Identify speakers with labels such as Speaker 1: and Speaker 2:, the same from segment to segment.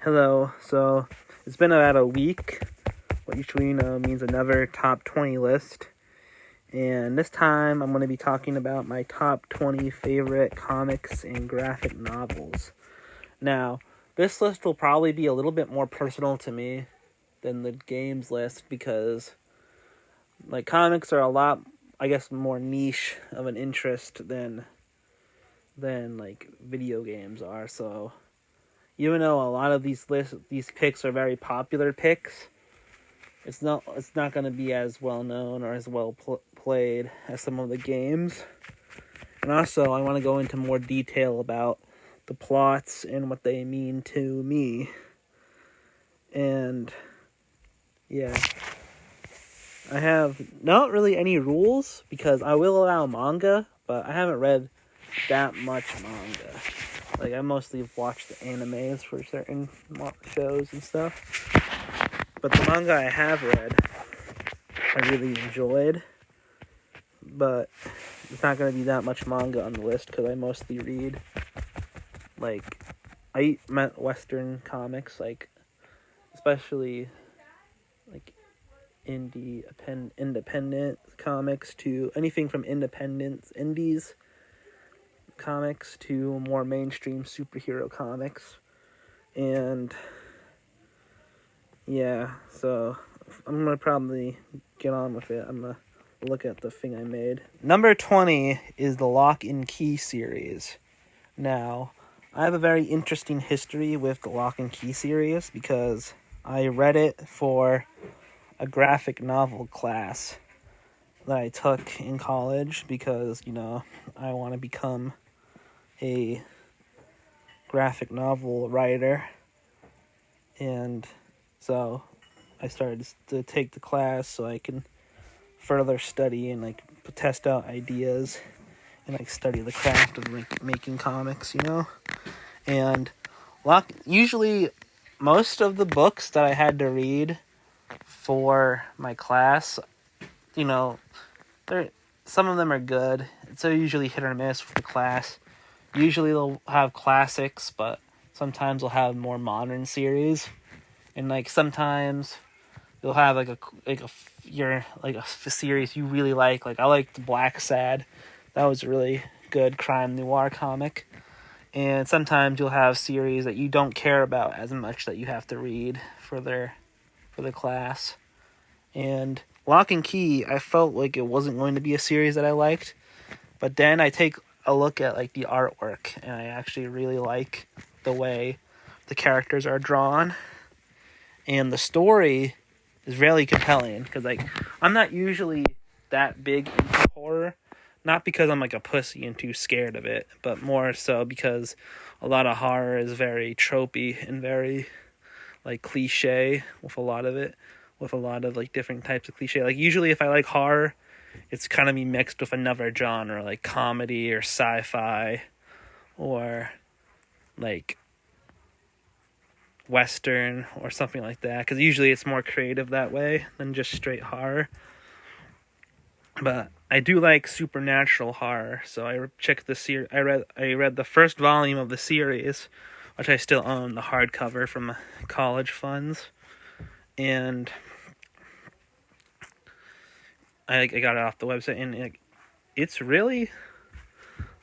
Speaker 1: Hello. So it's been about a week, which we know means another top 20 list. And this time I'm going to be talking about my top 20 favorite comics and graphic novels. Now, this list will probably be a little bit more personal to me than the games list because comics are a lot, I guess, more niche of an interest than video games are. So even though a lot of these picks are very popular picks, it's not going to be as well known or as well played as some of the games. And also, I want to go into more detail about the plots and what they mean to me. And yeah, I have not really any rules because I will allow manga, but I haven't read that much manga. I mostly watch the animes for certain shows and stuff. But the manga I have read, I really enjoyed. But it's not going to be that much manga on the list because I mostly read, I eat Western comics, especially, independent comics to anything from indies comics to more mainstream superhero comics. And yeah, so I'm gonna probably get on with it. I'm gonna look at the thing I made. Number 20 is the Lock and Key series. Now, I have a very interesting history with the Lock and Key series because I read it for a graphic novel class that I took in college because, I want to become a graphic novel writer. And so I started to take the class so I can further study and test out ideas and study the craft of making comics, And usually most of the books that I had to read for my class, some of them are good. It's usually hit or miss with the class. Usually they'll have classics, but sometimes they'll have more modern series. And sometimes you'll have a series you really like. I liked Black Sad. That was a really good crime noir comic. And sometimes you'll have series that you don't care about as much that you have to read for the class. And Lock and Key, I felt like it wasn't going to be a series that I liked. But then I take a look at the artwork, and I actually really like the way the characters are drawn. And the story is really compelling because I'm not usually that big into horror, not because I'm a pussy and too scared of it, but more so because a lot of horror is very tropey and very cliche with a lot of it, with a lot of different types of cliche. Usually if I like horror, it's kind of be mixed with another genre like comedy or sci-fi or Western or something like that, because usually it's more creative that way than just straight horror. But I do like supernatural horror, so I checked the series. I read the first volume of the series, which I still own, the hardcover from college funds, and I got it off the website, and it's really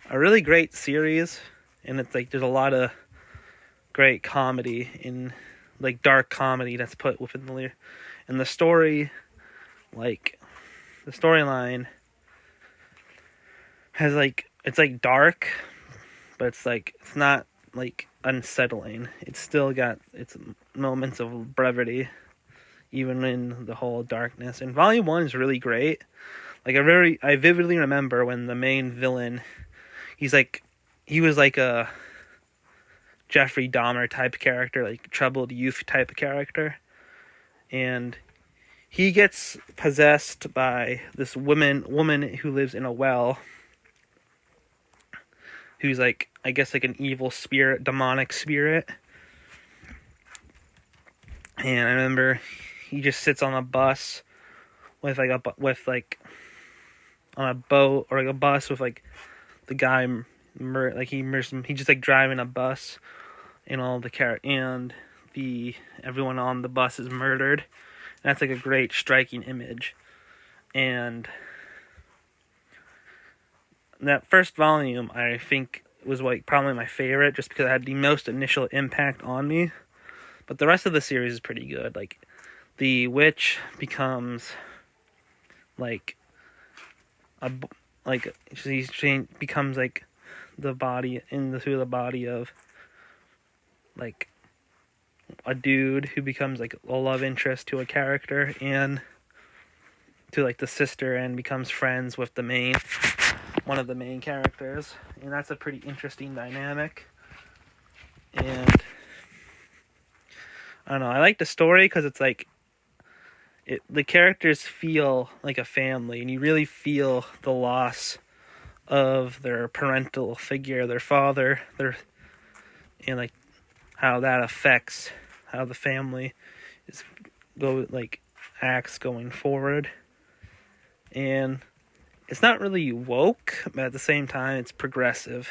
Speaker 1: a really great series, and it's there's a lot of great comedy in dark comedy that's put within and the story, the storyline has it's dark, but it's not unsettling. It's still got its moments of brevity even in the whole darkness. And volume 1 is really great. I vividly remember when the main villain, he was a Jeffrey Dahmer type character, troubled youth type of character. And he gets possessed by this woman who lives in a well, who's I guess an evil spirit, demonic spirit. And I remember he just sits on a bus with on a boat or a bus with the guy he just driving a bus and all the and everyone on the bus is murdered. And that's like a great striking image. And that first volume, I think, was like probably my favorite, just because it had the most initial impact on me. But the rest of the series is pretty good. Like, the witch becomes like she becomes like the body through the body of like a dude who becomes like a love interest to a character, and to like the sister, and becomes friends with one of the main characters, and that's a pretty interesting dynamic. And I don't know, I like the story because it's like the characters feel like a family, and you really feel the loss of their parental figure, their father, and like how that affects how the family acts going forward. And it's not really woke, but at the same time it's progressive,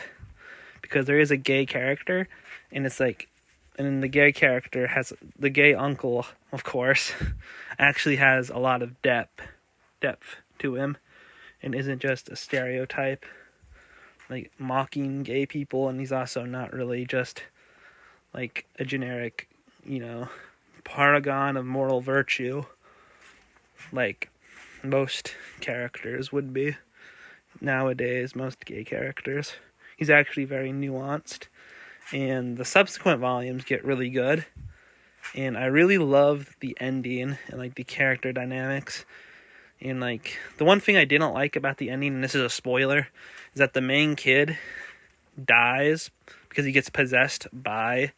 Speaker 1: because there is a gay character, and it's like, and the gay character has the gay uncle, of course, actually has a lot of depth to him, and isn't just a stereotype like mocking gay people. And he's also not really just like a generic, paragon of moral virtue like most characters would be nowadays, most gay characters. He's actually very nuanced, and the subsequent volumes get really good, and I really love the ending and like the character dynamics. And like, the one thing I didn't like about the ending, and this is a spoiler, is that the main kid dies because he gets possessed by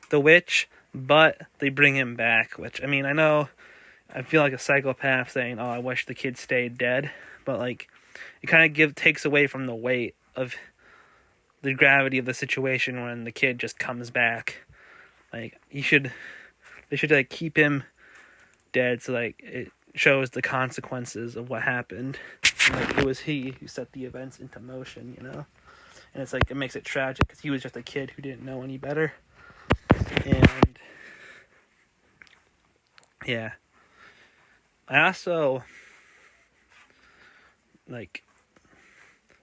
Speaker 1: the witch, but they bring him back, which, I mean, I feel like a psychopath saying, oh, I wish the kid stayed dead, but like, it kind of takes away from the weight of the gravity of the situation when the kid just comes back. Like, they should like keep him dead, so like it shows the consequences of what happened. And, like, it was he who set the events into motion, And it's like, it makes it tragic because he was just a kid who didn't know any better. And yeah, I also like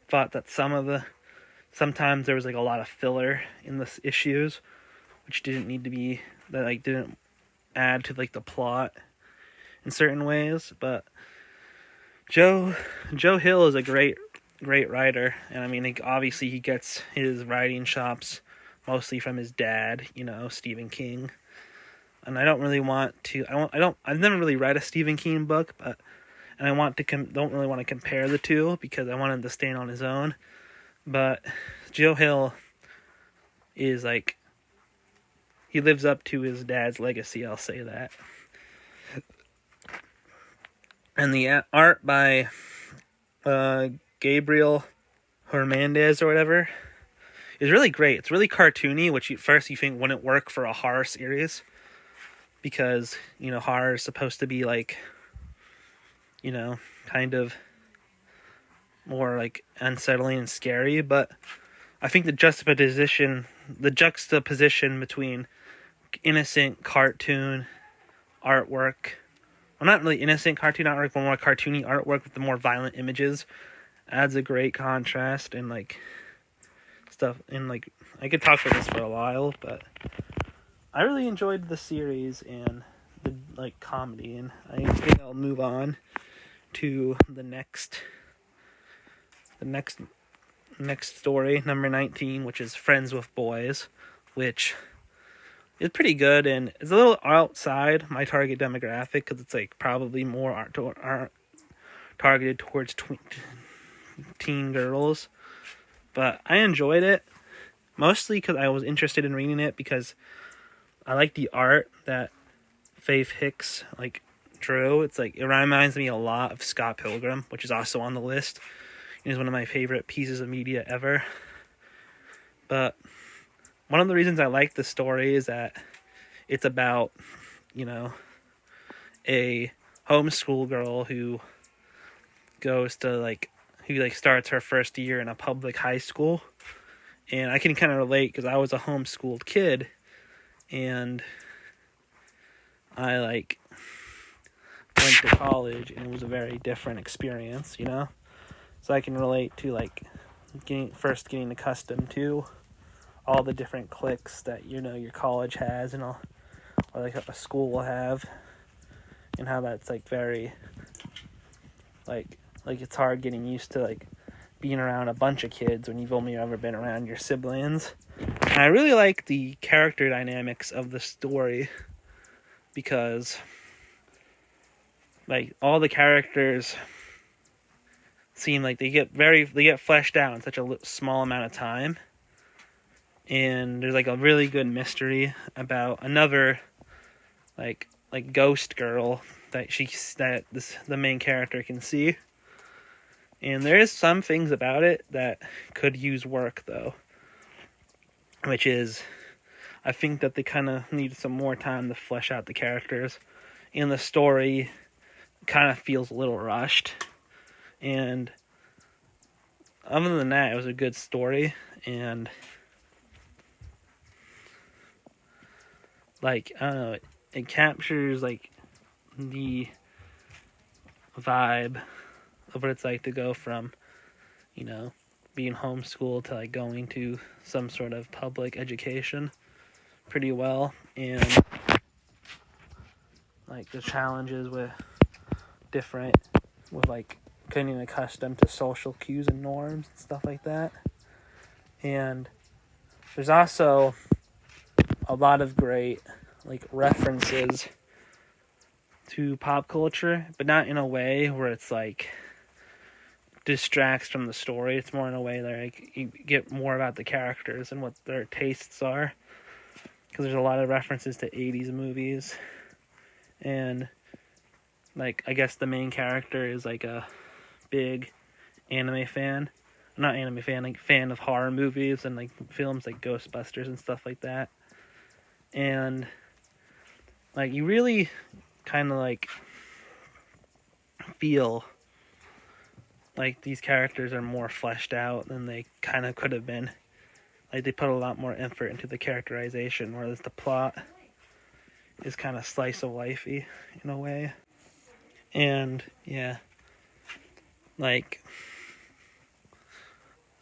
Speaker 1: thought that sometimes there was like a lot of filler in the issues, which didn't need to be, that like didn't add to like the plot in certain ways. But Joe Hill is a great writer, and I mean, like, obviously he gets his writing chops mostly from his dad, Stephen King. And I don't really want to. I've never really read a Stephen King book, but I don't really want to compare the two because I want him to stand on his own. But Joe Hill is like, he lives up to his dad's legacy, I'll say that. And the art by Gabriel Hernandez or whatever is really great. It's really cartoony, which at first you think wouldn't work for a horror series, because horror is supposed to be like, kind of more like unsettling and scary. But I think the juxtaposition between innocent cartoon artwork, well, not really innocent cartoon artwork, but more cartoony artwork with the more violent images, adds a great contrast and like stuff. And like, I could talk about this for a while, but I really enjoyed the series and the like comedy, and I think I'll move on to the next story, number 19, which is Friends with Boys, which is pretty good, and it's a little outside my target demographic because it's like probably more targeted towards teen girls. But I enjoyed it, mostly because I was interested in reading it because I like the art that Faith Hicks like drew. It's like, it reminds me a lot of Scott Pilgrim, which is also on the list. It is one of my favorite pieces of media ever. But one of the reasons I like the story is that it's about, a homeschool girl who starts her first year in a public high school. And I can kind of relate because I was a homeschooled kid, and I like went to college and it was a very different experience, you know? So I can relate to like getting accustomed to all the different cliques that, you know, your college has and all, or like a school will have, and how that's like very like it's hard getting used to like being around a bunch of kids when you've only ever been around your siblings. And I really like the character dynamics of the story because like all the characters seem like they get fleshed out in such a small amount of time, and there's like a really good mystery about another like ghost girl that the main character can see. And there is some things about it that could use work, though. Which is, I think that they kind of need some more time to flesh out the characters. And the story kind of feels a little rushed. And other than that, it was a good story. And, like, I don't know, it captures, like, the vibe of what it's like to go from, you know, being homeschooled to like going to some sort of public education pretty well, and like the challenges with like getting accustomed to social cues and norms and stuff like that. And there's also a lot of great like references to pop culture, but not in a way where it's like distracts from the story. It's more in a way that like you get more about the characters and what their tastes are, because there's a lot of references to 80s movies, and like I guess the main character is like a big anime fan, not anime fan, like fan of horror movies and like films like Ghostbusters and stuff like that. And like you really kind of like feel like these characters are more fleshed out than they kind of could have been. Like they put a lot more effort into the characterization, whereas the plot is kind of slice of lifey in a way. And yeah, like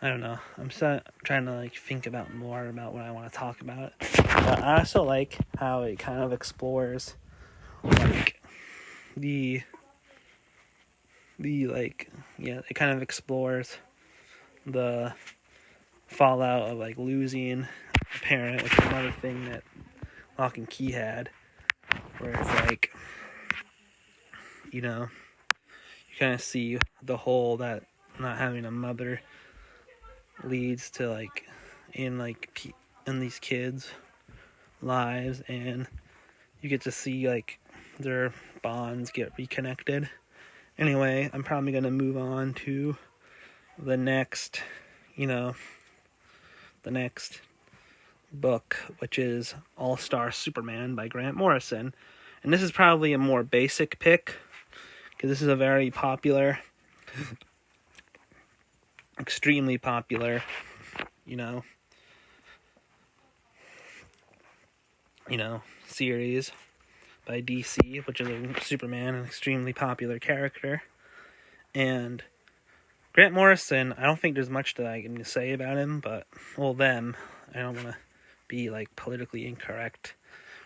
Speaker 1: I don't know. I'm trying to like think about more about what I want to talk about. But I also like how it kind of explores like it kind of explores the fallout of like losing a parent, which is another thing that Lock and Key had, where it's like, you know, you kind of see the whole that not having a mother leads to like in these kids' lives, and you get to see like their bonds get reconnected. Anyway, I'm probably gonna move on to the next book, which is All-Star Superman by Grant Morrison. And this is probably a more basic pick, because this is a very popular, extremely popular, series by DC, which is a Superman, an extremely popular character. And Grant Morrison, I don't think there's much that I can say about him, but, well, them, I don't want to be, like, politically incorrect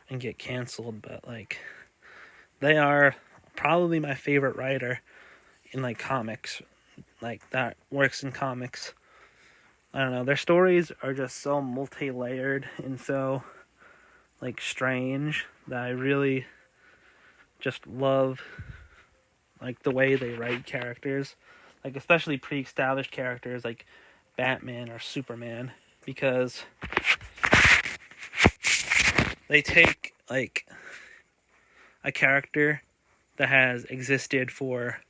Speaker 1: and get canceled, but, like, they are probably my favorite writer in, like, comics, like, that works in comics. I don't know, their stories are just so multi-layered and so, like, strange that I really just love, like, the way they write characters. Like, especially pre-established characters like Batman or Superman, because they take, like, a character that has existed for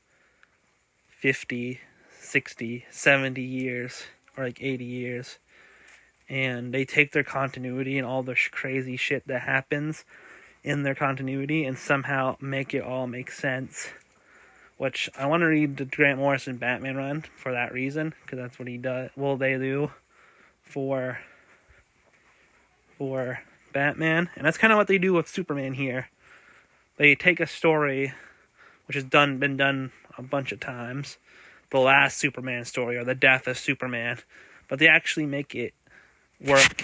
Speaker 1: 50, 60, 70 years, or, like, 80 years, and they take their continuity and all the crazy shit that happens in their continuity and somehow make it all make sense. Which I want to read the Grant Morrison Batman run for that reason, because that's what he does. Well, they do for Batman, and that's kind of what they do with Superman here. they take a story which has been done a bunch of times, the last Superman story or the death of Superman, but they actually make it work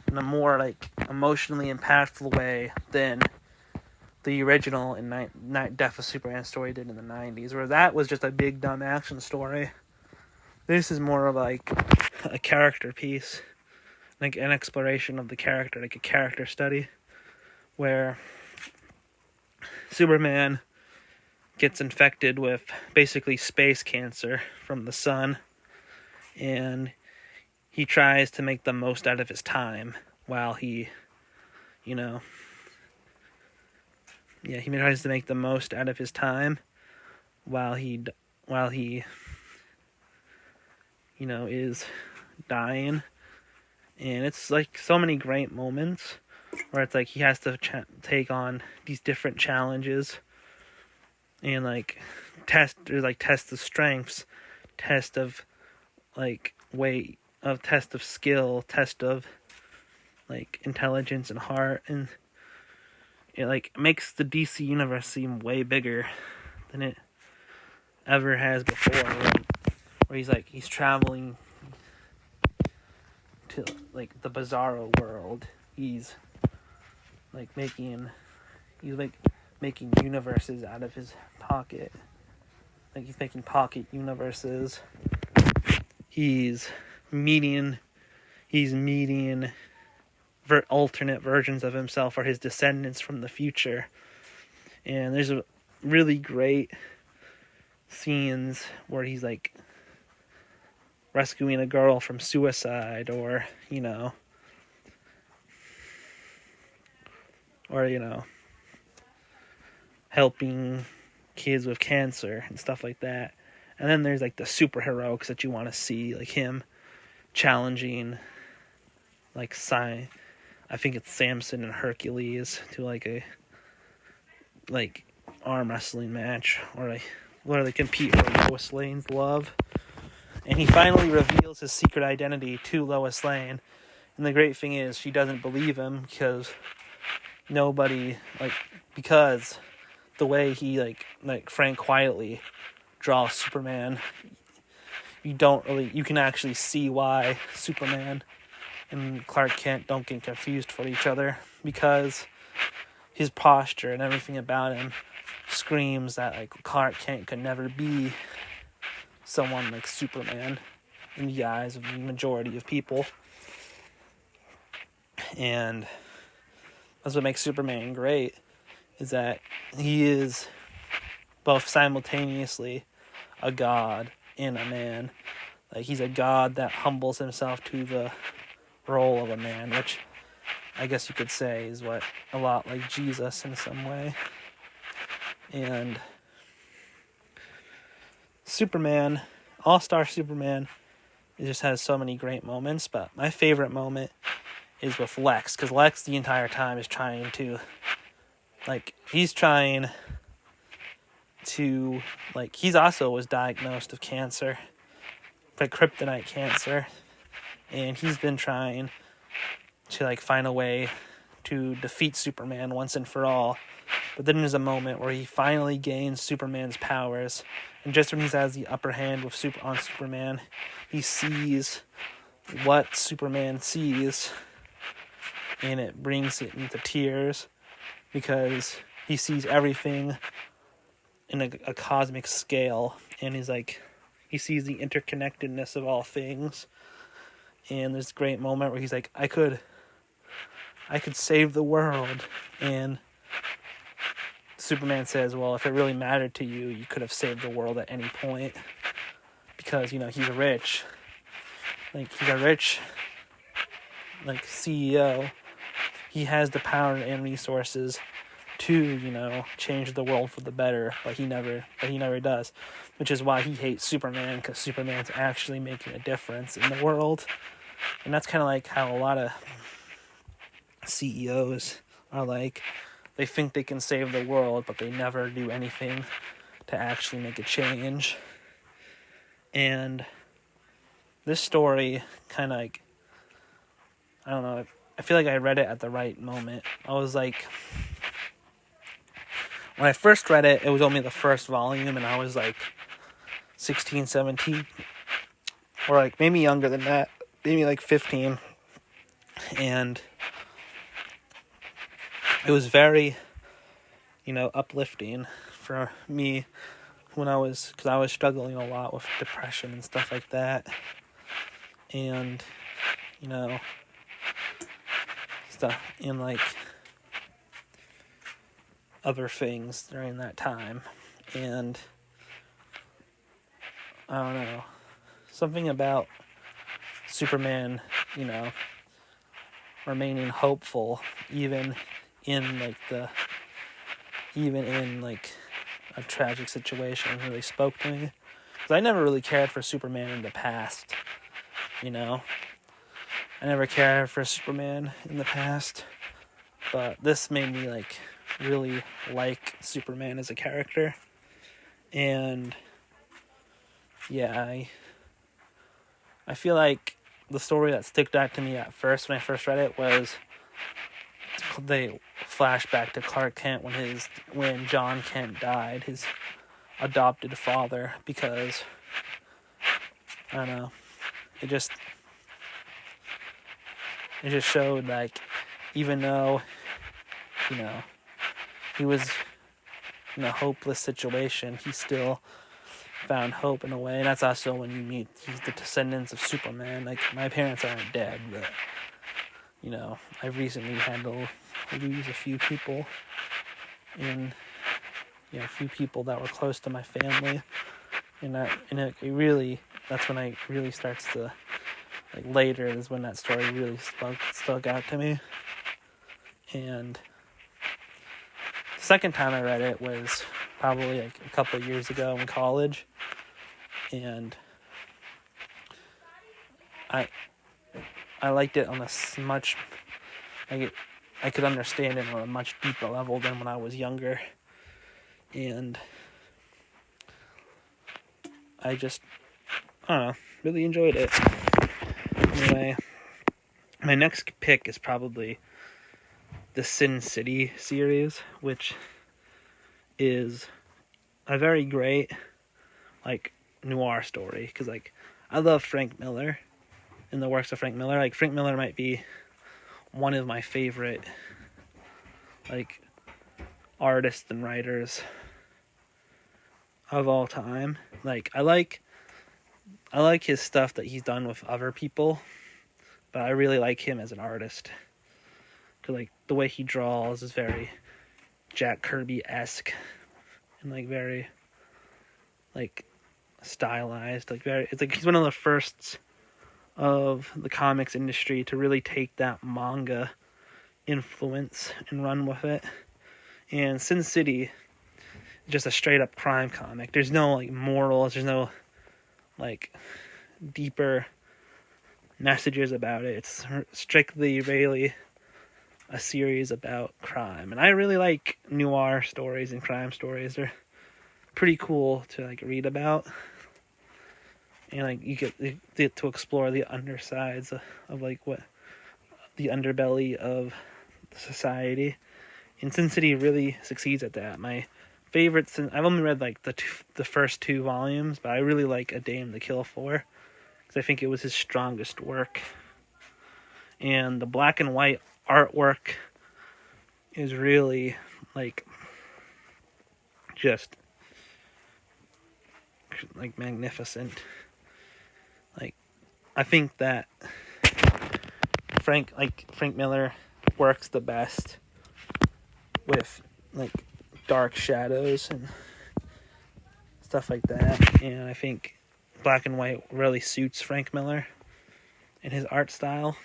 Speaker 1: in a more like emotionally impactful way than the original Death of Superman story did in the 90s, where that was just a big dumb action story. This is more of like a character piece, like an exploration of the character, like a character study, where Superman gets infected with basically space cancer from the sun, and he tries to make the most out of his time while he tries to make the most out of his time while he is dying. And it's like so many great moments where it's like he has to take on these different challenges and like test of strengths, test of like weight, of test of skill, test of like intelligence and heart, and it like makes the DC universe seem way bigger than it ever has before. Where he's traveling to like the Bizarro world. He's making universes out of his pocket. Like he's making pocket universes. He's meeting alternate versions of himself or his descendants from the future. And there's a really great scenes where he's like rescuing a girl from suicide, or helping kids with cancer and stuff like that. And then there's like the superheroics that you want to see, like him challenging like I think it's Samson and Hercules to like a arm wrestling match, or where they compete for Lois Lane's love. And he finally reveals his secret identity to Lois Lane. And the great thing is she doesn't believe him because because the way he like Frank quietly draws Superman, you can actually see why Superman and Clark Kent don't get confused for each other, because his posture and everything about him screams that like Clark Kent could never be someone like Superman in the eyes of the majority of people. And that's what makes Superman great, is that he is both simultaneously a god and a man. Like he's a god that humbles himself to the role of a man, which I guess you could say is what a lot like Jesus in some way. And Superman, All-Star Superman, it just has so many great moments, but my favorite moment is with Lex, because Lex the entire time is trying to he also was diagnosed with cancer, like kryptonite cancer, and he's been trying to find a way to defeat Superman once and for all. But then there's a moment where he finally gains Superman's powers, and just when he has the upper hand on Superman, he sees what Superman sees, and it brings it into tears, because he sees everything in a cosmic scale, and he sees the interconnectedness of all things. And there's a great moment where he's like, I could save the world. And Superman says, well, if it really mattered to you, you could have saved the world at any point. Because, he's rich. He's a rich, CEO. He has the power and resources to, change the world for the better, but he never does. Which is why he hates Superman, because Superman's actually making a difference in the world. And that's kind of like how a lot of CEOs are like. They think they can save the world, but they never do anything to actually make a change. And this story kind of I don't know, I feel like I read it at the right moment. I was like, when I first read it, it was only the first volume, and I was like 16, 17, or like maybe younger than that, maybe like 15, and it was very, uplifting for me because I was struggling a lot with depression and stuff like that, and, stuff, and like other things during that time, and I don't know, something about Superman, remaining hopeful even in a tragic situation really spoke to me, because I never really cared for Superman in the past. I never cared for Superman in the past, but this made me really like Superman as a character. And yeah, I feel like the story that stuck out to me at first when I first read it was the flashback to Clark Kent when John Kent died, his adopted father, because I don't know, it just showed even though he was in a hopeless situation, he still found hope in a way. And that's also when you meet the descendants of Superman. Like, my parents aren't dead, but I've recently had to lose a few people, and a few people that were close to my family, and that's when I really starts to later is when that story really stuck out to me. And the second time I read it was probably a couple of years ago in college, and I liked it on a much, I could understand it on a much deeper level than when I was younger, and I just, I don't know, really enjoyed it. Anyway, my next pick is probably the Sin City series, which is a very great, noir story, because, I love Frank Miller and the works of Frank Miller. Frank Miller might be one of my favorite, artists and writers of all time. I like his stuff that he's done with other people, but I really like him as an artist, because, the way he draws is very Jack Kirby-esque, and, very, stylized, it's he's one of the firsts of the comics industry to really take that manga influence and run with it. And Sin City is just a straight up crime comic. There's no morals, there's no deeper messages about it. It's strictly really a series about crime. And I really like noir stories and crime stories. They're pretty cool to read about. And you get to explore the undersides of what the underbelly of society. And Sin City really succeeds at that. My favorites, I've only read the first 2 volumes, but I really like A Dame to Kill For, because I think it was his strongest work. And the black and white artwork is really just magnificent. I think that Frank Miller works the best with dark shadows and stuff like that, and I think black and white really suits Frank Miller and his art style.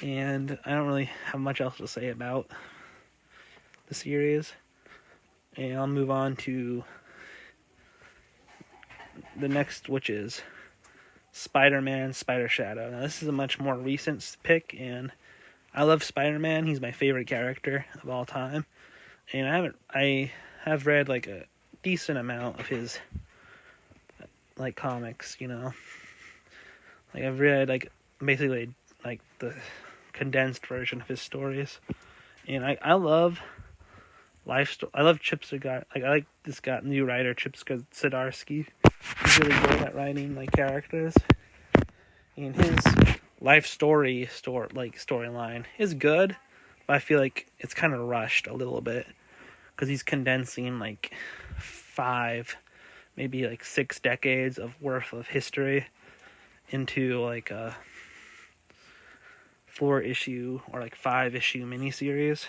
Speaker 1: And I don't really have much else to say about the series, and I'll move on to the next, which is Spider-Man Spider Shadow. Now, this is a much more recent pick, and I love Spider-Man. He's my favorite character of all time, and I have read a decent amount of his comics. I've read basically the condensed version of his stories, and I love I love Chip Zdarsky. I like this guy, new writer Chip Zdarsky. He's really good at writing like characters, and his life storyline is good, but I feel like it's kind of rushed a little bit because he's condensing like 5, maybe like 6 decades of worth of history into like a 4-issue or like 5-issue miniseries.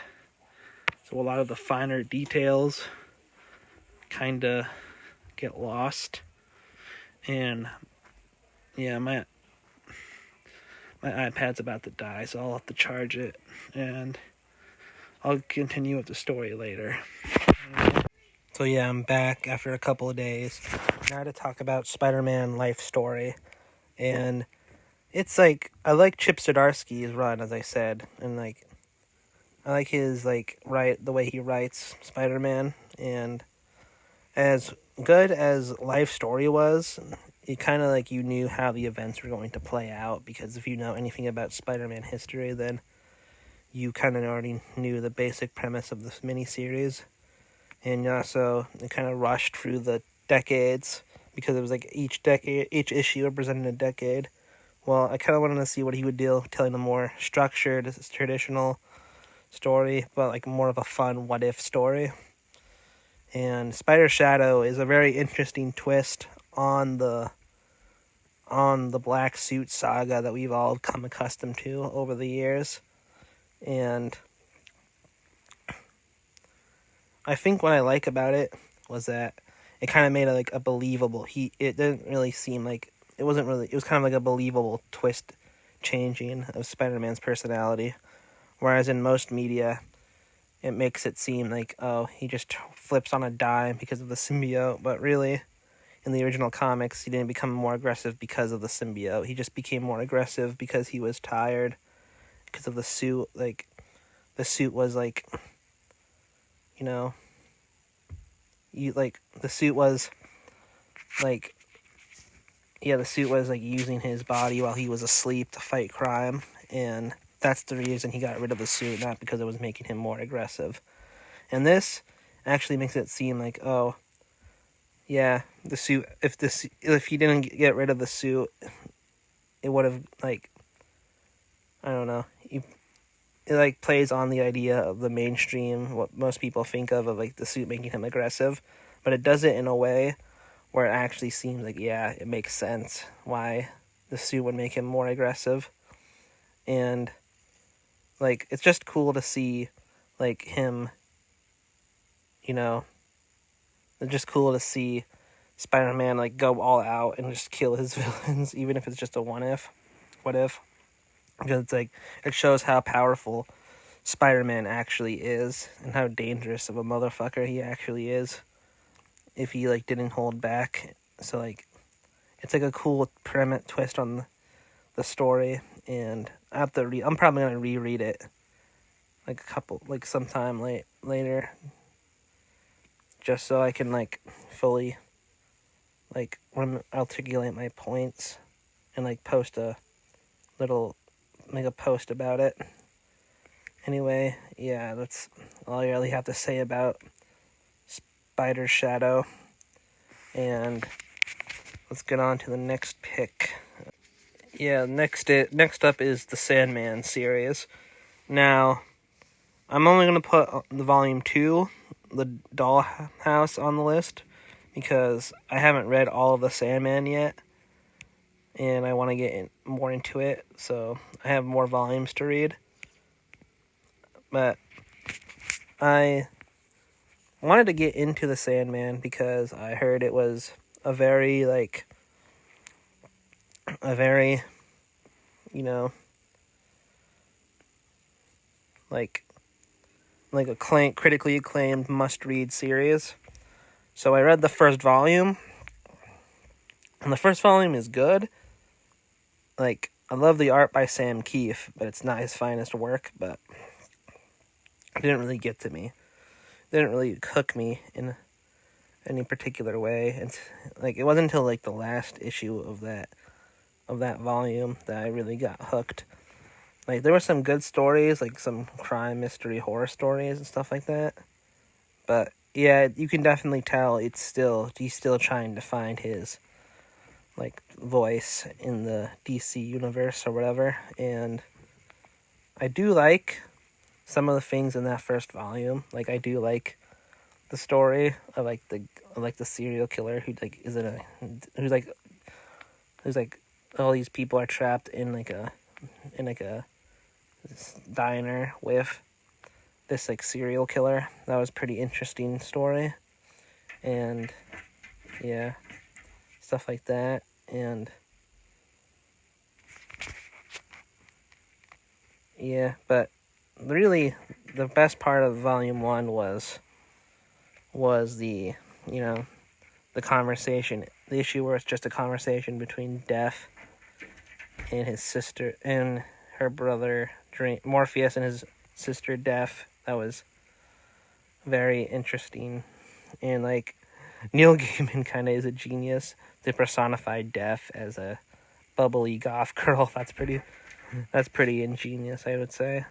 Speaker 1: So a lot of the finer details kind of get lost. And yeah, my iPad's about to die, so I'll have to charge it, and I'll continue with the story later. So yeah, I'm back after a couple of days now to talk about Spider-Man life story. And it's like, I like Chip Zdarsky's run, as I said, and like I like his like the way he writes Spider-Man. And as good as life story was, it kind of like you knew how the events were going to play out, because if you know anything about Spider-Man history, then you kind of already knew the basic premise of this miniseries. And also, it kind of rushed through the decades, because it was like each issue represented a decade. Well, I kind of wanted to see what he would do, telling a more structured, traditional story, but like more of a fun what-if story. And Spider Shadow is a very interesting twist on the black suit saga that we've all come accustomed to over the years. And I think what I like about it was that it kind of made it like a believable. It didn't really seem like it was kind of like a believable twist changing of Spider-Man's personality, whereas in most media it makes it seem like, oh, he just flips on a dime because of the symbiote, but really in the original comics he didn't become more aggressive because of the symbiote. He just became more aggressive because he was tired, because of the suit. Like the suit was like, you know, the suit was like using his body while he was asleep to fight crime, and that's the reason he got rid of the suit, not because it was making him more aggressive. And this actually makes it seem like, oh, yeah, the suit, if he didn't get rid of the suit, it would have, like, I don't know, it like plays on the idea of the mainstream, what most people think of like the suit making him aggressive, but it does it in a way where it actually seems like, yeah, it makes sense why the suit would make him more aggressive. And like, it's just cool to see like him, you know, it's just cool to see Spider-Man like go all out and just kill his villains, even if it's just a what if, because it's like, it shows how powerful Spider-Man actually is and how dangerous of a motherfucker he actually is if he like didn't hold back. So like, it's like a cool premise twist on the story, and I'm probably gonna reread it like sometime later, just so I can like fully like articulate my points and like make a post about it. Anyway, yeah, that's all I really have to say about Spider Shadow. And let's get on to the next pick. Yeah, next up is the Sandman series. Now, I'm only going to put the volume 2, the Dollhouse, on the list, because I haven't read all of the Sandman yet, and I want to get more into it, so I have more volumes to read. But I wanted to get into the Sandman because I heard it was a very, you know, like critically acclaimed must-read series. So I read the first volume, and the first volume is good. Like, I love the art by Sam Keefe, but it's not his finest work, but it didn't really get to me. It didn't really hook me in any particular way. It's like, it wasn't until like the last issue of that volume that I really got hooked. Like, there were some good stories, like some crime, mystery, horror stories and stuff like that, But yeah, you can definitely tell he's still trying to find his like voice in the DC universe or whatever. And I do like some of the things in that first volume. Like I do like the story. I like the serial killer who like who's like all these people are trapped in like a this diner with this like serial killer. That was pretty interesting story. And yeah, stuff like that. And yeah, but really the best part of volume 1 was the, you know, the conversation, the issue where it's just a conversation between Death and his sister and her brother Morpheus and his sister Death. That was very interesting. And like Neil Gaiman kind of is a genius to personify Death as a bubbly goth girl. That's pretty ingenious, I would say.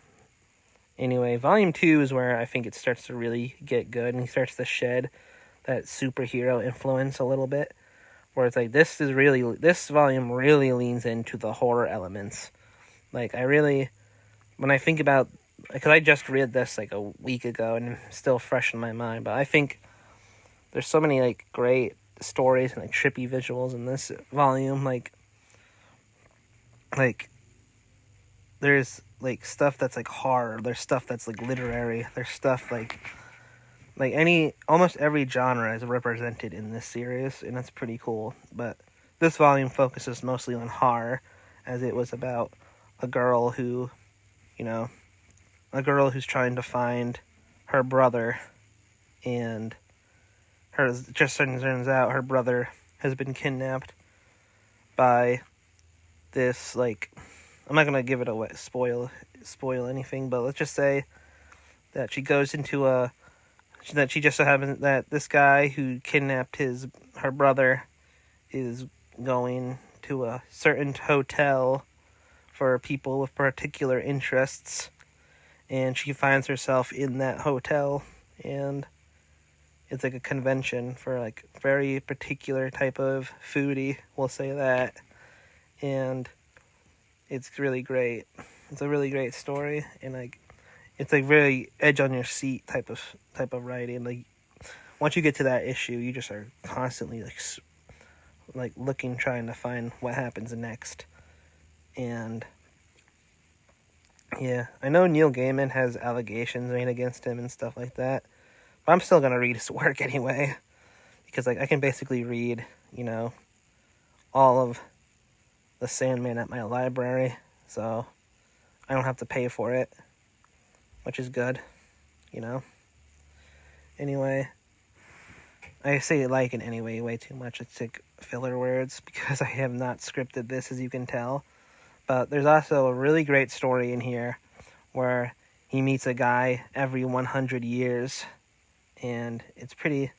Speaker 1: Anyway, volume 2 is where I think it starts to really get good, and he starts to shed that superhero influence a little bit, where it's like this volume really leans into the horror elements. Like when I think about, because I just read this like a week ago and it's still fresh in my mind, but I think there's so many like great stories and like trippy visuals in this volume. Like there's like stuff that's like horror, there's stuff that's like literary, there's stuff like almost every genre is represented in this series, and that's pretty cool. But this volume focuses mostly on horror, as it was about a girl who's trying to find her brother, and just turns out her brother has been kidnapped by this, like, I'm not gonna give it away, spoil anything, but let's just say that she goes into that she just so happens that this guy who kidnapped her brother is going to a certain hotel for people with particular interests, and she finds herself in that hotel, and it's like a convention for like very particular type of foodie, we'll say that, and it's really great. It's a really great story, and like it's like very edge on your seat type of writing. Like once you get to that issue, you just are constantly like looking, trying to find what happens next. And yeah, I know Neil Gaiman has allegations made against him and stuff like that, but I'm still gonna read his work anyway, because like I can basically read, all of the Sandman at my library, so I don't have to pay for it, which is good, Anyway, I say like in anyway way too much. It's like filler words because I have not scripted this, as you can tell. But there's also a really great story in here where he meets a guy every 100 years, and it's pretty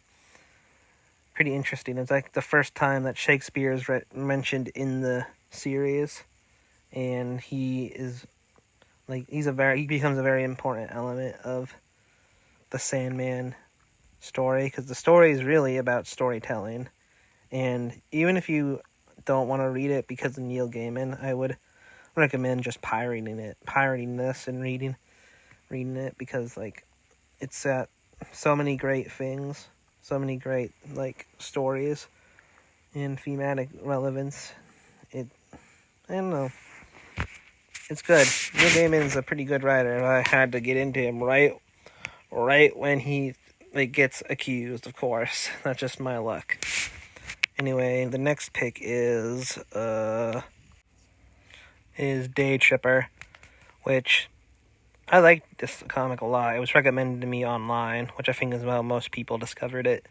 Speaker 1: interesting. It's like the first time that Shakespeare is mentioned in the series, and he becomes a very important element of the Sandman story, because the story is really about storytelling. And even if you don't want to read it because of Neil Gaiman, I would recommend just pirating this and reading it, because like it's got so many great things, so many great like stories and thematic relevance. I don't know. It's good. Neil Gaiman's a pretty good writer, and I had to get into him right when he gets accused, of course. That's just my luck. Anyway, the next pick is Day Tripper, which I like this comic a lot. It was recommended to me online, which I think is how most people discovered it,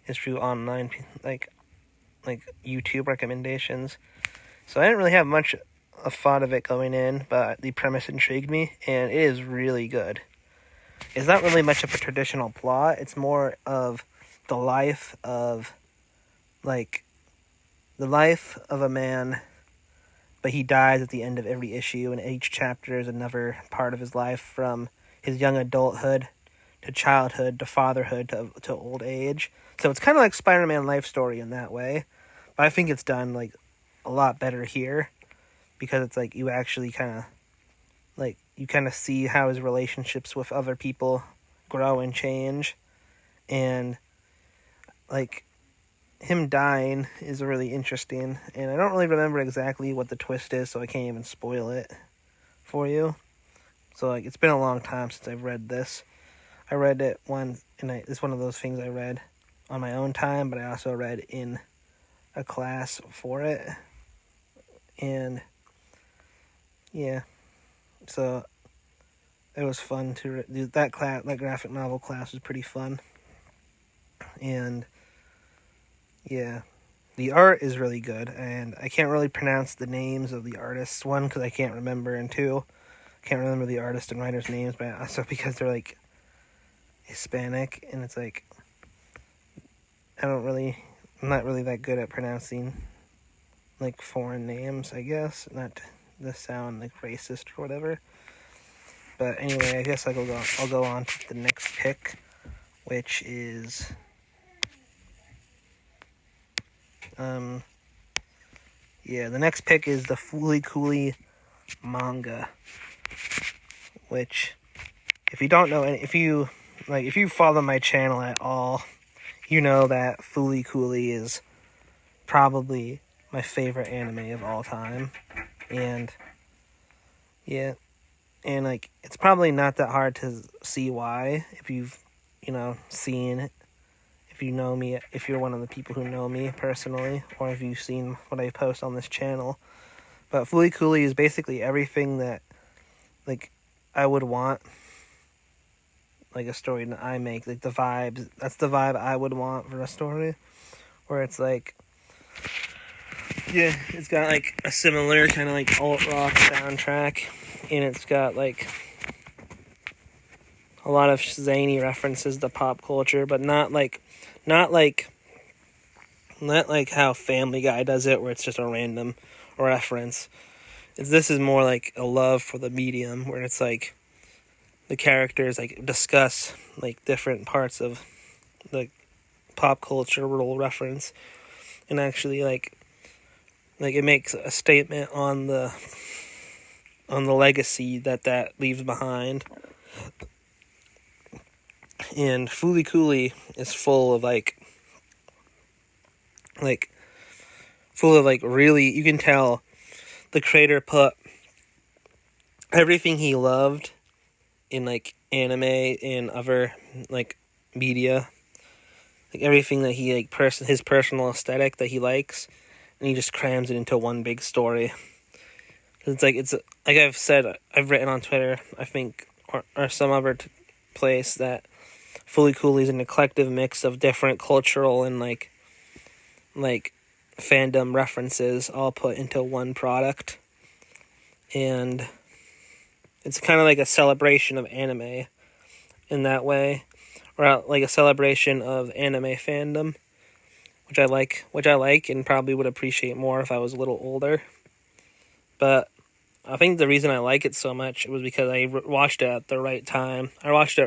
Speaker 1: is through online like YouTube recommendations. So I didn't really have much of thought of it going in, but the premise intrigued me, and it is really good. It's not really much of a traditional plot. It's more of the life of a man, but he dies at the end of every issue, and each chapter is another part of his life, from his young adulthood to childhood to fatherhood to old age. So it's kind of like Spider-Man life story in that way, but I think it's done like a lot better here because it's like you actually kind of see how his relationships with other people grow and change, and like him dying is really interesting, and I don't really remember exactly what the twist is, so I can't even spoil it for you. So like it's been a long time since I've read this. I read it once, and it's one of those things I read on my own time, but I also read in a class for it. And yeah, so it was fun to do that class. That graphic novel class was pretty fun. And yeah, the art is really good, and I can't really pronounce the names of the artists. One, because I can't remember, and two, I can't remember the artist and writer's names, but also because they're like Hispanic, and it's like I'm not really that good at pronouncing like foreign names, I guess, not to sound like racist or whatever. But anyway, I guess I'll go on to the next pick, which is the next pick is the Fooly Cooly manga, which if you don't know, if you follow my channel at all, you know that Fooly Cooly is probably my favorite anime of all time. And yeah, and like it's probably not that hard to see why if you've seen it, if you know me, if you're one of the people who know me personally, or if you've seen what I post on this channel. But Fooly Cooly is basically everything that like I would want like a story that I make, like the vibes. That's the vibe I would want for a story, where it's like, yeah, it's got like a similar kind of like alt rock soundtrack, and it's got like a lot of zany references to pop culture, but not like how Family Guy does it, where it's just a random reference. This is more like a love for the medium, where it's like the characters like discuss like different parts of the pop cultural reference, and actually like it makes a statement on the legacy that leaves behind. And Fooly Cooly is full of really, you can tell the creator put everything he loved in like anime and other like media, like everything that he like his personal aesthetic that he likes, and he just crams it into one big story. It's like I've said, I've written on Twitter, I think, or some other place, that Fooly Cooly is an eclectic mix of different cultural and like fandom references all put into one product. And it's kind of like a celebration of anime in that way, or like a celebration of anime fandom, which I like and probably would appreciate more if I was a little older. But I think the reason I like it so much was because I watched it at the right time. I watched it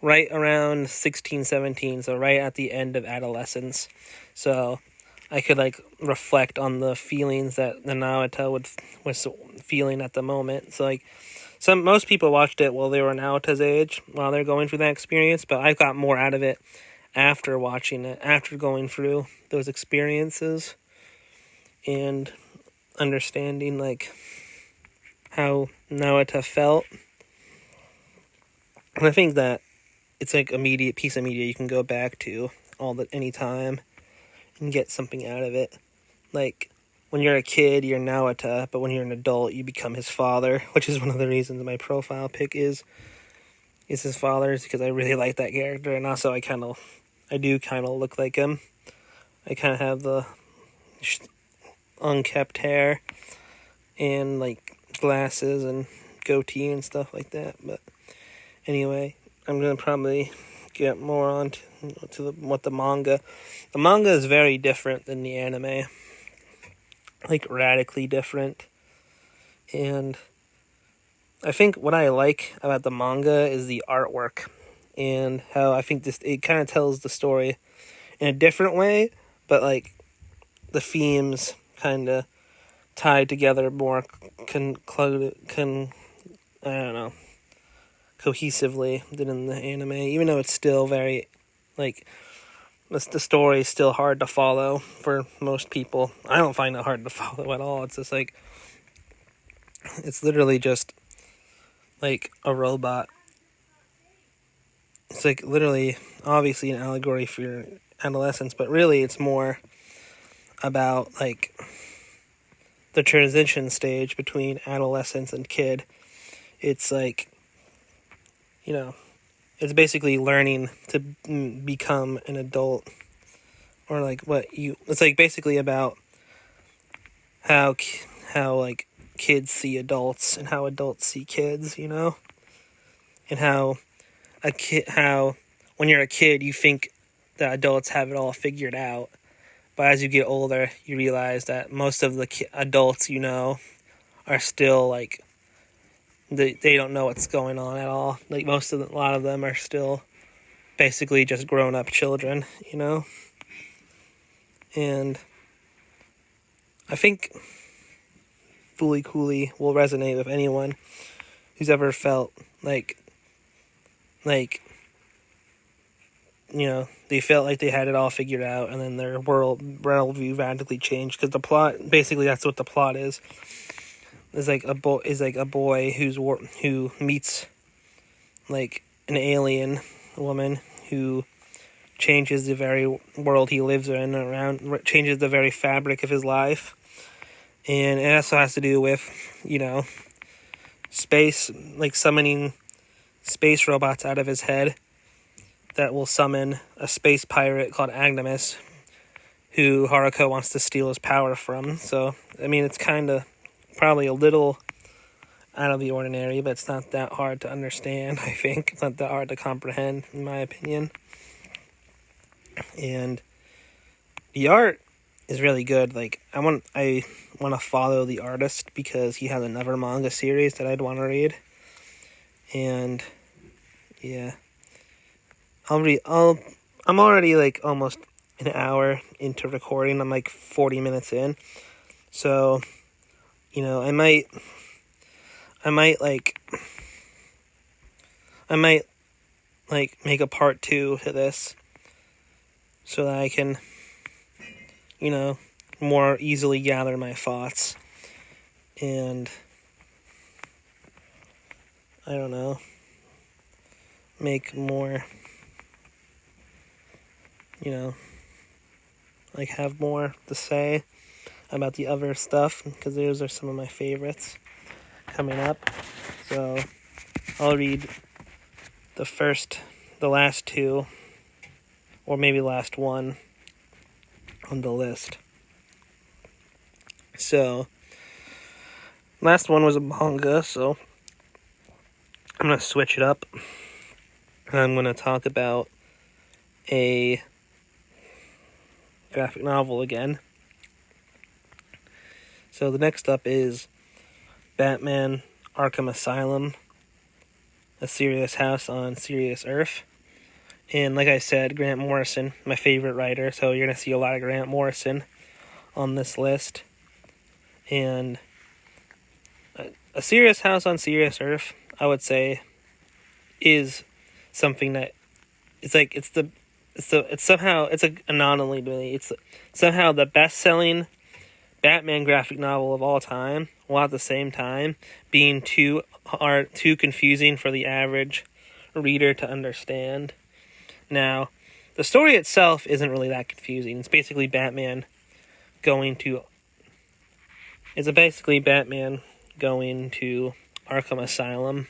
Speaker 1: right around 16, 17, so right at the end of adolescence. So I could like reflect on the feelings that the Naota was feeling at the moment. So like most people watched it while they were Naota's age, while they're going through that experience, but I got more out of it after watching it, after going through those experiences and understanding like how Naota felt. And I think that it's like a piece of media you can go back to any time and get something out of it. Like when you're a kid, you're Naota, but when you're an adult, you become his father, which is one of the reasons my profile pic is his father, is because I really like that character, and also I do kind of look like him. I kind of have the unkept hair and like glasses and goatee and stuff like that. But anyway, I'm gonna probably get more on to what the manga. The manga is very different than the anime, like radically different. And I think what I like about the manga is the artwork and how I think it kind of tells the story in a different way, but like the themes kind of tied together more I don't know, cohesively than in the anime, even though it's still very, like, the story is still hard to follow for most people. I don't find it hard to follow at all. It's just like, it's literally just like a robot. It's like literally, obviously an allegory for your adolescence, but really it's more about like the transition stage between adolescence and kid. It's like, you know, it's basically learning to become an adult, or like it's like basically about how like kids see adults and how adults see kids, you know, and how when you're a kid you think that adults have it all figured out, but as you get older you realize that most of the adults you know are still like they don't know what's going on at all. Like a lot of them are still basically just grown up children, you know. And I think Fooly Cooly will resonate with anyone who's ever felt like you know, they felt like they had it all figured out, and then their worldview radically changed. Because the plot, basically, that's what the plot is. Is like a boy who meets like an alien woman who changes the very world he lives in changes the very fabric of his life, and it also has to do with, you know, space, like summoning space robots out of his head that will summon a space pirate called Agnemus, who Haruko wants to steal his power from. So I mean, it's kind of probably a little out of the ordinary, but it's not that hard to understand, I think. It's not that hard to comprehend, in my opinion. And the art is really good. Like, I want to follow the artist because he has another manga series that I'd want to read. And, yeah. I'm already, like, almost an hour into recording. I'm, like, 40 minutes in. So, you know, I might make a part 2 to this so that I can, you know, more easily gather my thoughts and, I don't know, make more, you know, like have more to say about the other stuff, because those are some of my favorites coming up. So I'll read the last 2, or maybe last 1 on the list. So last one was a manga, so I'm going to switch it up. And I'm going to talk about a graphic novel again. So the next up is Batman Arkham Asylum, A Serious House on Serious Earth. And like I said, Grant Morrison, my favorite writer, so you're going to see a lot of Grant Morrison on this list. And A Serious House on Serious Earth, I would say, is something that it's an anomaly to me. It's somehow the best-selling Batman graphic novel of all time, while at the same time being too confusing for the average reader to understand. Now, the story itself isn't really that confusing. It's basically Batman going to Arkham Asylum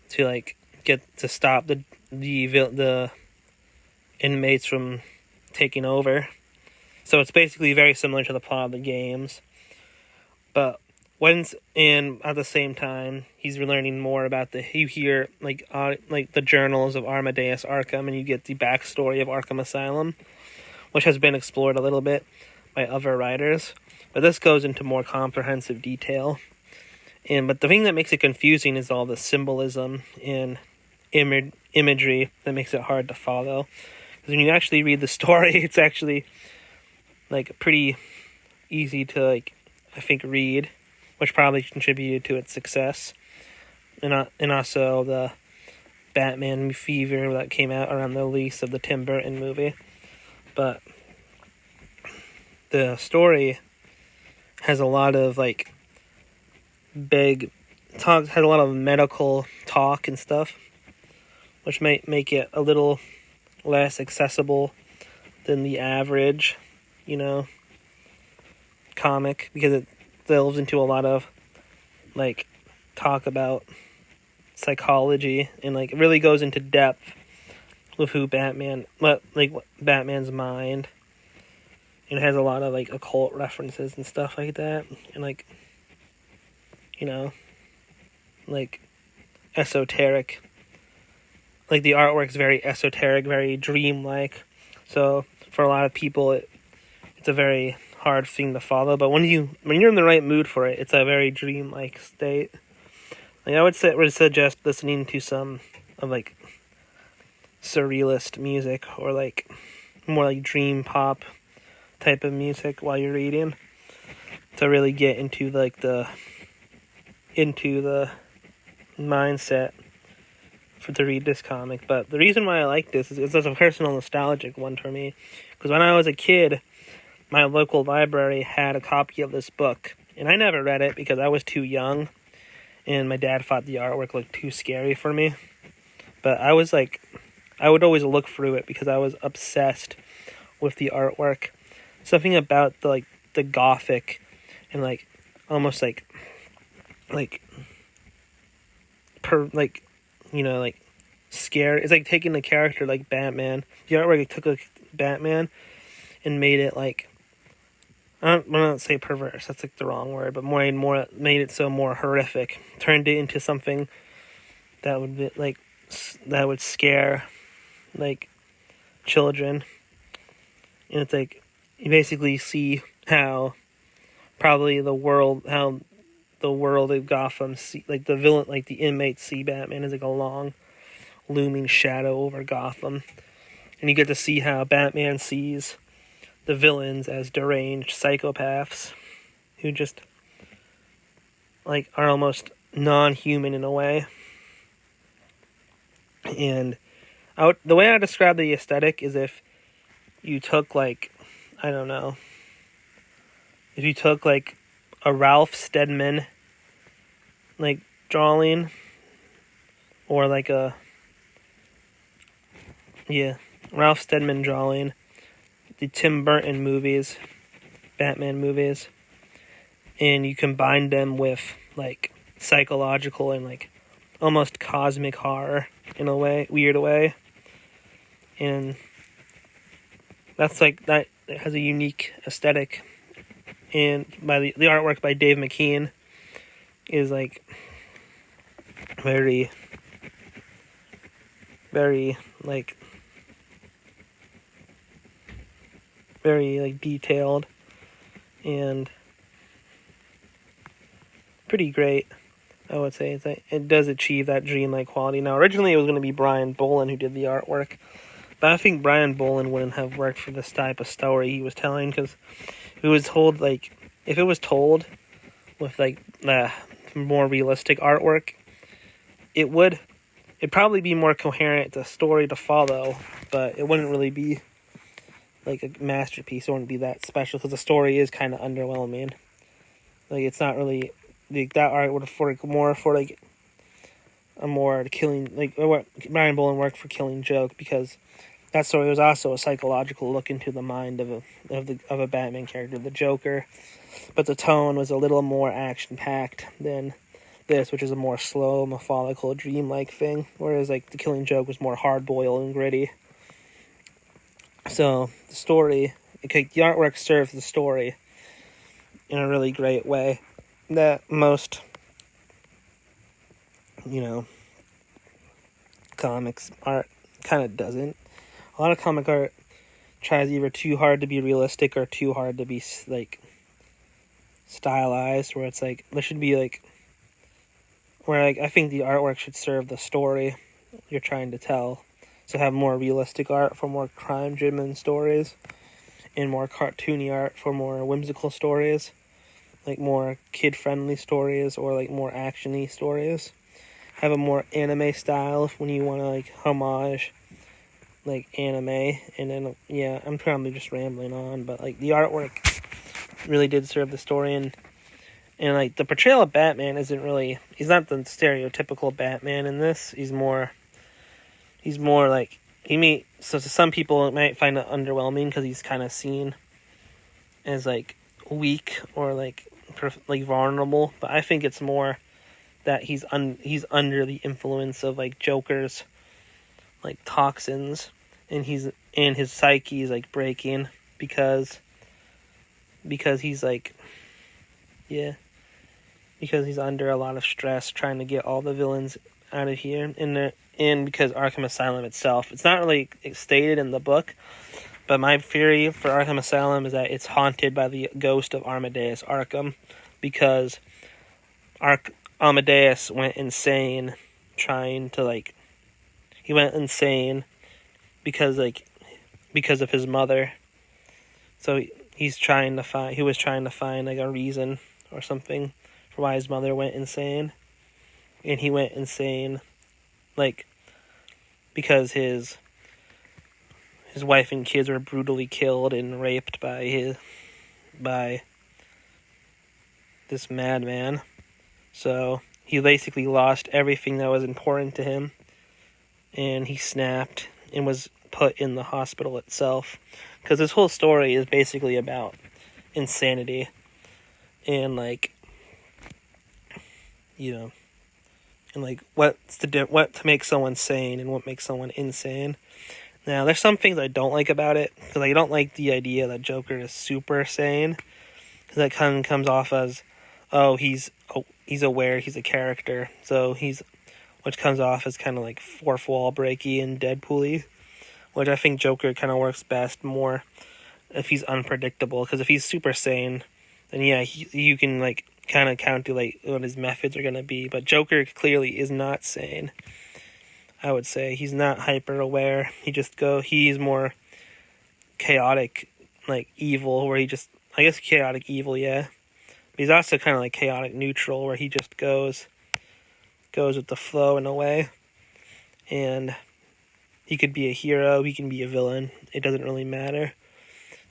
Speaker 1: to like get to stop the inmates from taking over. So it's basically very similar to the plot of the games. But at the same time, he's learning more about you hear like the journals of Amadeus Arkham, and you get the backstory of Arkham Asylum, which has been explored a little bit by other writers. But this goes into more comprehensive detail. But the thing that makes it confusing is all the symbolism and imagery that makes it hard to follow. Because when you actually read the story, it's actually like pretty easy to I think read, which probably contributed to its success. And also the Batman fever that came out around the release of the Tim Burton movie. But the story has a lot of big talk, has a lot of medical talk and stuff, which might make it a little less accessible than the average, comic, because it delves into a lot of talk about psychology and it really goes into depth with who Batman's mind, and it has a lot of occult references and stuff like that, and esoteric. The artwork's very esoteric, very dreamlike. So for a lot of people, it's a very hard thing to follow. But when you're in the right mood for it, it's a very dreamlike state. I would suggest listening to some of surrealist music or more dream pop type of music while you're reading, to really get into the mindset to read this comic. But the reason why I like this is it's a personal nostalgic one for me, because when I was a kid, my local library had a copy of this book, and I never read it because I was too young, and my dad thought the artwork looked too scary for me. But I would always look through it because I was obsessed with the artwork. Something about the gothic and almost scary. It's taking the character Batman. The artwork took Batman and made it I'm not say perverse. That's the wrong word, but made it so more horrific. Turned it into something that would be that would scare children. And it's you basically see how the world of Gotham see, the villain, the inmates see Batman as a long looming shadow over Gotham. And you get to see how Batman sees the villains as deranged psychopaths who just are almost non-human in a way. And the way I describe the aesthetic is if you took I don't know, if you took a Ralph Steadman drawing, or Ralph Steadman drawing, the Tim Burton movies, Batman movies, and you combine them with psychological and almost cosmic horror in a weird way, and that's that has a unique aesthetic. And by the artwork by Dave McKean is very, very very detailed and pretty great, I would say. It does achieve that dreamlike quality. Now, originally it was going to be Brian Bolland who did the artwork, but I think Brian Bolland wouldn't have worked for this type of story he was telling, because it was told if it was told with more realistic artwork, it'd probably be more coherent, the story to follow, but it wouldn't really be a masterpiece. It wouldn't be that special, because the story is kind of underwhelming. It's not really that art would have worked more for a more Killing, what Brian Bolland worked for Killing Joke, because that story was also a psychological look into the mind of a Batman character, the Joker, but the tone was a little more action packed than this, which is a more slow, methodical, dreamlike thing, whereas the Killing Joke was more hard boiled and gritty. So the story, the artwork serves the story in a really great way that most comics art kind of doesn't. A lot of comic art tries either too hard to be realistic or too hard to be stylized, where it's there should be where like I think the artwork should serve the story you're trying to tell. So have more realistic art for more crime-driven stories, and more cartoony art for more whimsical stories, like more kid-friendly stories or like more action-y stories. Have a more anime style when you want to like homage like anime, and then yeah, I'm probably just rambling on, but like the artwork really did serve the story, and like the portrayal of Batman isn't really, he's not the stereotypical Batman in this. He's more like, so to some people it might find it underwhelming because he's kind of seen as like weak or like vulnerable, but I think it's more that he's under the influence of like Joker's like toxins, and his psyche is like breaking because he's like, yeah, because he's under a lot of stress trying to get all the villains out of here, and because Arkham Asylum itself, it's not really stated in the book, but my theory for Arkham Asylum is that it's haunted by the ghost of Amadeus Arkham, because Amadeus went insane trying to like, he went insane because of his mother. So he was trying to find like a reason or something for why his mother went insane. And he went insane like because his wife and kids were brutally killed and raped by this madman. So he basically lost everything that was important to him, and he snapped and was put in the hospital itself. Because this whole story is basically about insanity and like, you know, and like what to make someone sane and what makes someone insane. Now, there's some things I don't like about it, because I don't like the idea that Joker is super sane, because that kind of comes off as, he's aware he's a character, so which comes off as kind of like fourth wall breaky and Deadpool-y, which I think Joker kind of works best more if he's unpredictable, because if he's super sane, then yeah, you can like kind of calculate what his methods are going to be, but Joker clearly is not sane. I would say he's not hyper aware. He's more chaotic, like evil, where I guess chaotic evil, yeah. But he's also kind of like chaotic neutral, where he just goes with the flow in a way. And he could be a hero, he can be a villain. It doesn't really matter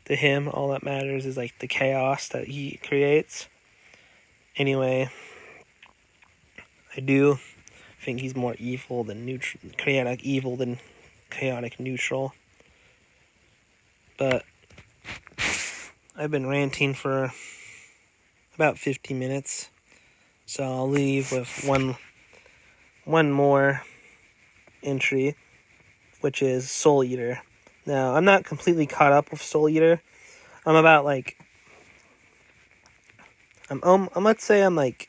Speaker 1: to him. All that matters is like the chaos that he creates. Anyway, I do think he's more evil than neutral, chaotic neutral. But I've been ranting for about 50 minutes, so I'll leave with one more entry, which is Soul Eater. Now, I'm not completely caught up with Soul Eater. I'm about like, let's say I'm like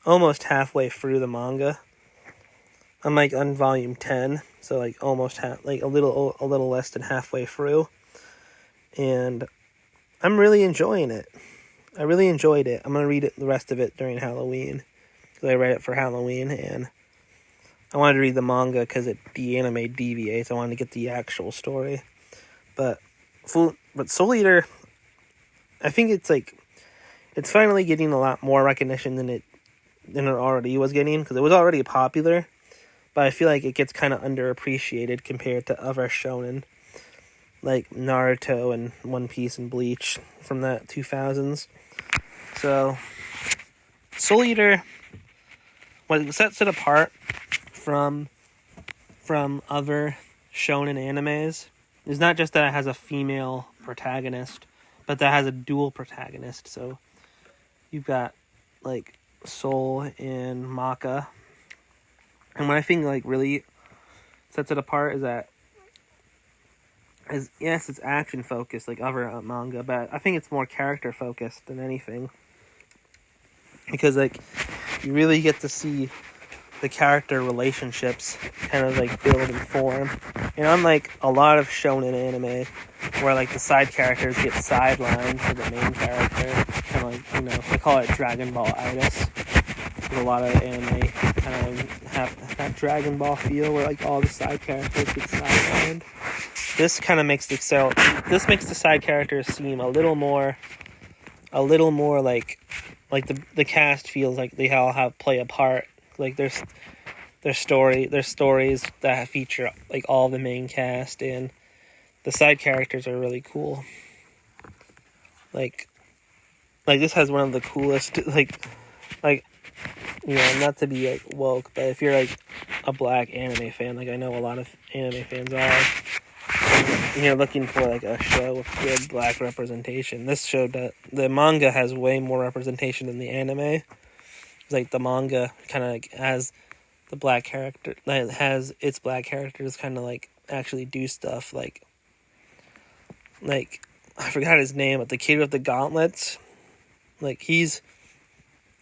Speaker 1: almost halfway through the manga. I'm like on volume 10, so like almost a little less than halfway through, and I'm really enjoying it. I really enjoyed it. I'm gonna read the rest of it during Halloween, because I read it for Halloween, and I wanted to read the manga because the anime deviates. I wanted to get the actual story, but Soul Eater, I think it's finally getting a lot more recognition than it already was getting, because it was already popular, but I feel like it gets kind of underappreciated compared to other shonen like Naruto and One Piece and Bleach from the 2000s. So Soul Eater, what sets it apart from other shonen animes is not just that it has a female protagonist, but that it has a dual protagonist. So you've got like Soul and Maka, and what I think like really sets it apart is that, yes, it's action focused like other manga, but I think it's more character focused than anything, because like you really get to see the character relationships kind of like build and form. And unlike a lot of shonen anime where like the side characters get sidelined for the main character, kind of like, they call it Dragon Ball-itis. There's a lot of anime kind of have that Dragon Ball feel where like all the side characters get sidelined. This kind of makes the side characters seem a little more like the cast feels like they all play a part. Like there's stories that feature like all the main cast, and the side characters are really cool. Like this has one of the coolest like not to be like woke, but if you're like a black anime fan, like I know a lot of anime fans are, and you're looking for like a show with good black representation, this show the manga has way more representation than the anime. It's like the manga kind of like has the black character, has its black characters kind of like actually do stuff like I forgot his name, but the kid with the gauntlets, like he's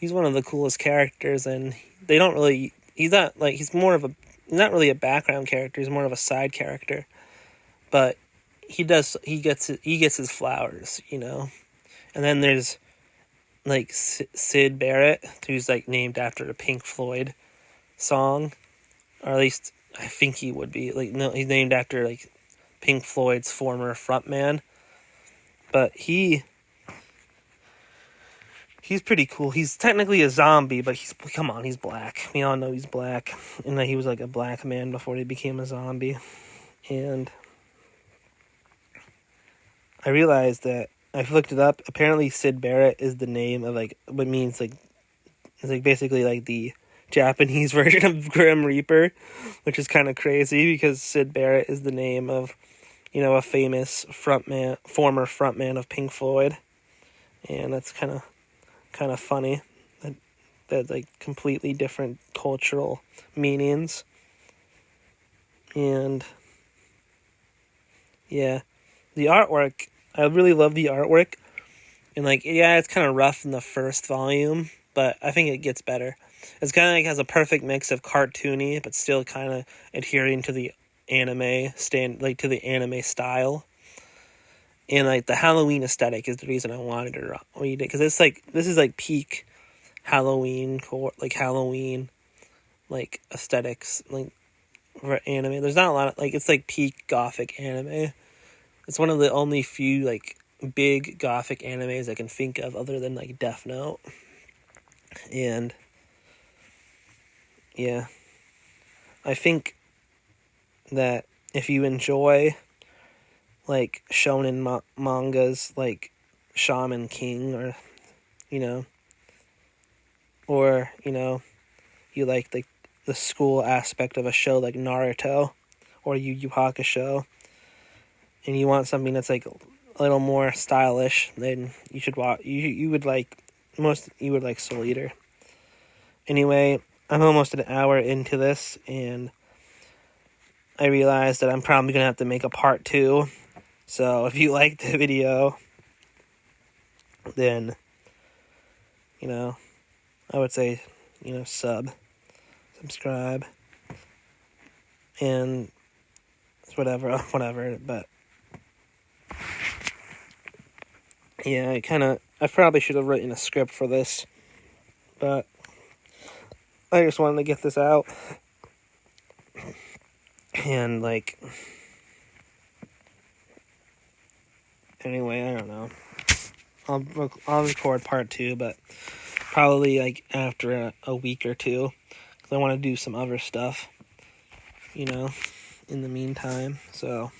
Speaker 1: one of the coolest characters, and he's not really a background character, he's more of a side character, but he gets his flowers, and then there's like Syd Barrett, who's like named after a Pink Floyd song, or at least I think he would be, like, no, he's named after like Pink Floyd's former frontman, but he's pretty cool. He's technically a zombie, but he's black. We all know he's black, and that he was like a black man before he became a zombie. And I realized that I've looked it up. Apparently, Syd Barrett is the name of like what means like it's like basically like the Japanese version of Grim Reaper, which is kind of crazy because Syd Barrett is the name of a famous former frontman of Pink Floyd, and that's kind of funny that like completely different cultural meanings. And yeah, the artwork, I really love the artwork, and like it's kind of rough in the first volume, but I think it gets better. It's kind of like has a perfect mix of cartoony but still kind of adhering to the anime to the anime style. And like the Halloween aesthetic is the reason I wanted to read it, because it's like this is like peak Halloween like aesthetics like for anime. There's not a lot of like, it's like peak gothic anime. It's one of the only few like big gothic animes I can think of other than like Death Note. And yeah, I think that if you enjoy like shonen mangas like Shaman King, or you like the school aspect of a show like Naruto or Yu Yu Hakusho, and you want something that's like a little more stylish, then you should watch. You would like Soul Eater. Anyway, I'm almost an hour into this, and I realized that I'm probably gonna have to make a part 2. So if you liked the video, then I would say subscribe, and whatever. But yeah, I probably should have written a script for this, but I just wanted to get this out. And like, anyway, I don't know. I'll record part 2, but probably like after a week or two, because I want to do some other stuff, in the meantime. So